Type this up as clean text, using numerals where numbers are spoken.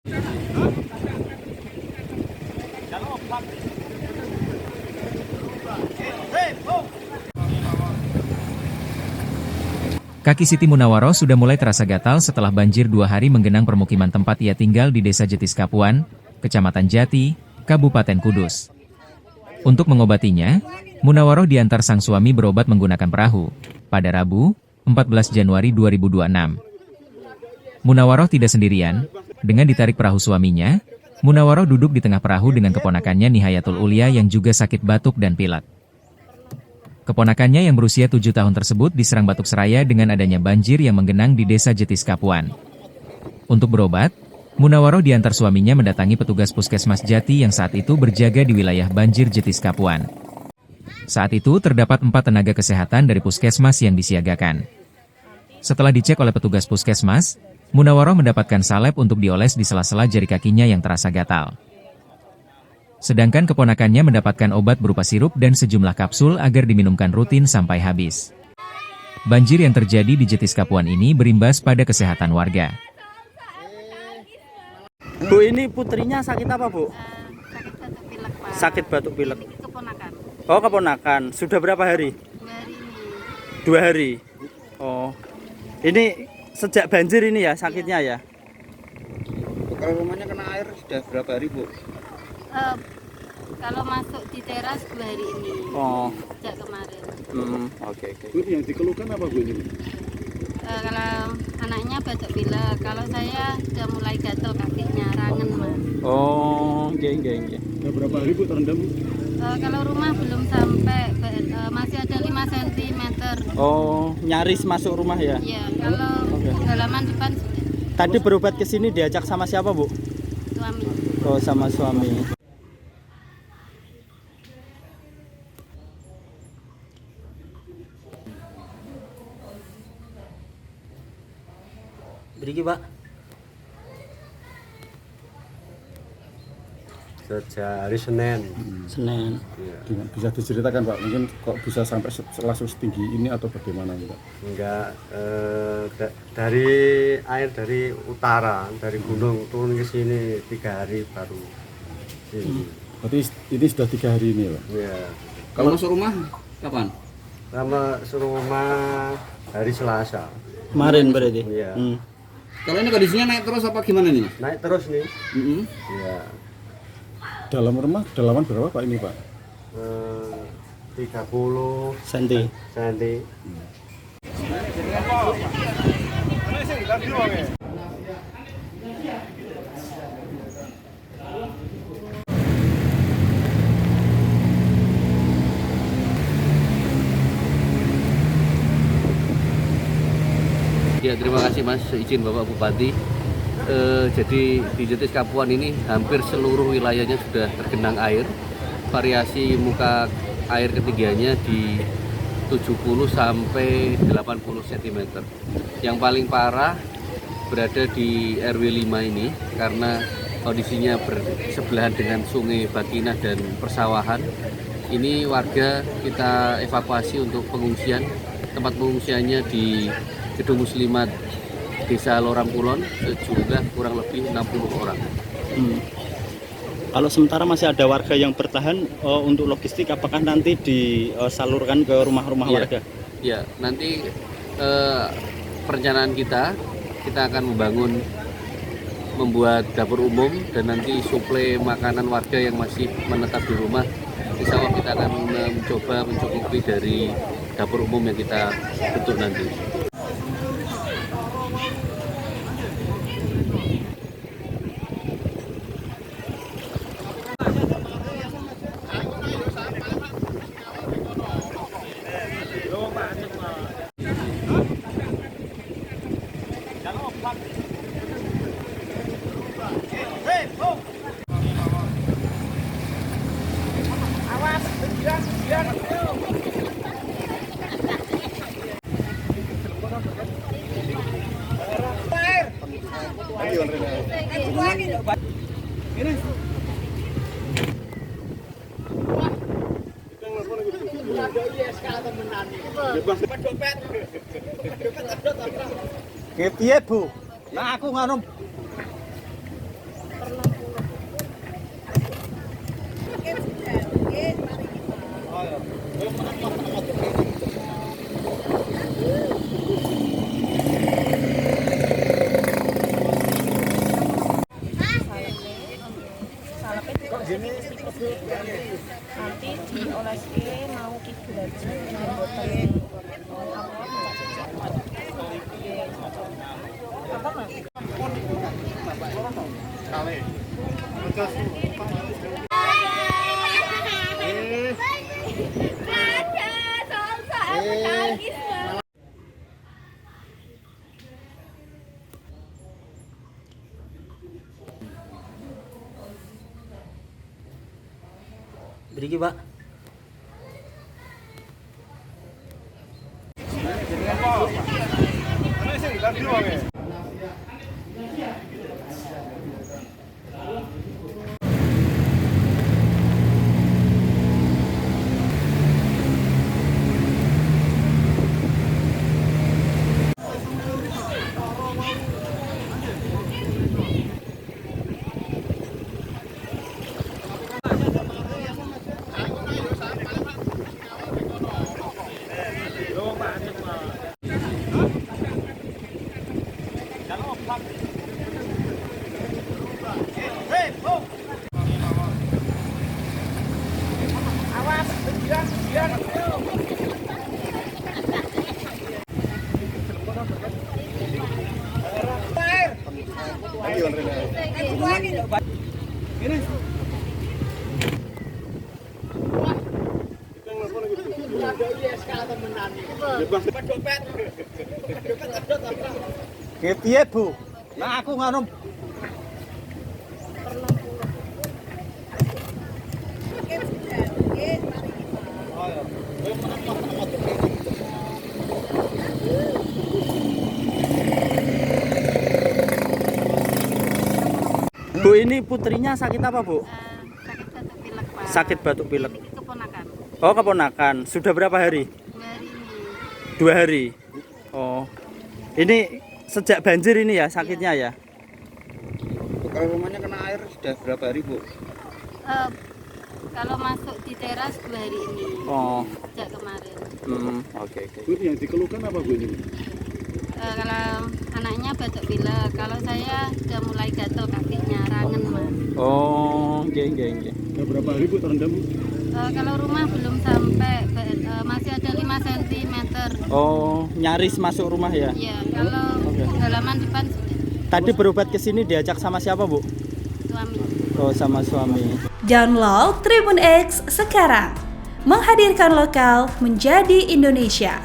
Kaki Siti Munawaroh sudah mulai terasa gatal setelah banjir 2 hari menggenang permukiman tempat ia tinggal di Desa Jetis Kapuan, Kecamatan Jati, Kabupaten Kudus. Untuk mengobatinya, Munawaroh diantar sang suami berobat menggunakan perahu pada Rabu, 14 Januari 2026. Munawaroh tidak sendirian, dengan ditarik perahu suaminya, Munawaroh duduk di tengah perahu dengan keponakannya Nihayatul Ulia yang juga sakit batuk dan pilek. Keponakannya yang berusia 7 tahun tersebut diserang batuk seraya dengan adanya banjir yang menggenang di Desa Jetis Kapuan. Untuk berobat, Munawaroh diantar suaminya mendatangi petugas Puskesmas Jati yang saat itu berjaga di wilayah banjir Jetis Kapuan. Saat itu terdapat 4 tenaga kesehatan dari Puskesmas yang disiagakan. Setelah dicek oleh petugas Puskesmas, Munawaroh mendapatkan salep untuk dioles di sela-sela jari kakinya yang terasa gatal. Sedangkan keponakannya mendapatkan obat berupa sirup dan sejumlah kapsul agar diminumkan rutin sampai habis. Banjir yang terjadi di Jetis Kapuan ini berimbas pada kesehatan warga. Bu, ini putrinya sakit apa, Bu? Sakit batuk pilek, Pak. Sakit batuk pilek. Ini keponakan. Oh, keponakan. Sudah berapa hari? 2 hari ini. 2 hari. Oh. Ini sejak banjir ini ya sakitnya ya? Kalau rumahnya kena air sudah berapa hari, Bu? Kalau masuk di teras 2 hari ini. Oh. Sejak kemarin. Oke. Bu, yang dikeluhkan apa, Bu, ini? Kalau anaknya batuk pilek, kalau saya sudah mulai gatel kakinya, rangen, Mas. Oh, nggih. Sudah berapa hari, Bu, terendam? Kalau rumah belum sampai, masih ada 5 cm. Oh, nyaris masuk rumah ya? Ya, kalau halaman depan sudah. Tadi berobat ke sini diajak sama siapa, Bu? Suami. Oh, sama suami. Beriki, Pak. Sejak hari Senin. Senin. Gimana? Bisa diceritakan, Pak? Mungkin kok bisa sampai langsung setinggi ini atau bagaimana, Pak? Enggak, dari air dari utara, dari gunung turun ke sini 3 hari baru sini. Berarti ini sudah 3 hari ini, Pak? Ya. Kalau masuk rumah, kapan? Sama suruh rumah hari Selasa. Kemarin berarti? Iya. Kalau ini kondisinya naik terus apa gimana nih, Mas? Naik terus nih. Ya. Dalam rumah, kedalaman berapa, Pak, ini, Pak? 30 Santi. cm. Ya, terima kasih Mas, izin Bapak Bupati. Jadi di Jetis Kapuan ini hampir seluruh wilayahnya sudah tergenang air. Variasi muka air ketinggiannya di 70 sampai 80 cm. Yang paling parah berada di RW 5 ini karena kondisinya bersebelahan dengan Sungai Bakinah dan persawahan. Ini warga kita evakuasi untuk pengungsian. Tempat pengungsiannya di Gedung Muslimat Desa Loram Kulon sejumlah kurang lebih 60 orang. Kalau sementara masih ada warga yang bertahan untuk logistik, apakah nanti disalurkan ke rumah-rumah warga? Ya, nanti perencanaan kita akan membuat dapur umum dan nanti suplai makanan warga yang masih menetap di rumah. Insya Allah kita akan mencoba mencukupi dari dapur umum yang kita bentuk nanti. Piye, Bu? Nah, aku ngono. Nanti dioleske mau kidul aja dan boten apa Mas? Beriki, Pak. Piye, Bu? Nah, aku ngono. Bu, ini putrinya sakit apa, Bu? Sakit batuk pilek, Pak. Sakit batuk pilek. Ini keponakan. Oh, keponakan. Sudah berapa hari? 2 hari 2 hari. ini. Oh. Ini sejak banjir ini ya sakitnya ya? Kalau rumahnya kena air sudah berapa hari, Bu? Kalau masuk di teras 2 hari ini. Oh. Sejak kemarin. Oke. Bu, yang dikeluhkan apa Bu ini? Kalau anaknya batuk pilek, kalau saya udah mulai gatel kakinya, rangen Mas. Oh, oke. Sudah berapa hari Bu terendam? Bu? Kalau rumah belum sampai, masih ada 5 cm. Oh, nyaris masuk rumah ya? Iya, kalau halaman depan sudah. Tadi berobat ke sini diajak sama siapa, Bu? Suami. Oh, sama suami. Download Tribun X sekarang. Menghadirkan lokal menjadi Indonesia.